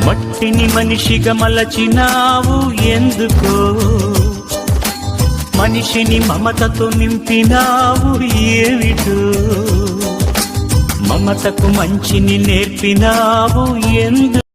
మట్టిని మనిషిగా మలచినావు ఎందుకో, మనిషిని మమతతో నింపినావు ఏమిటో, మమతకు మంచిని నేర్పినావు ఎందుకో.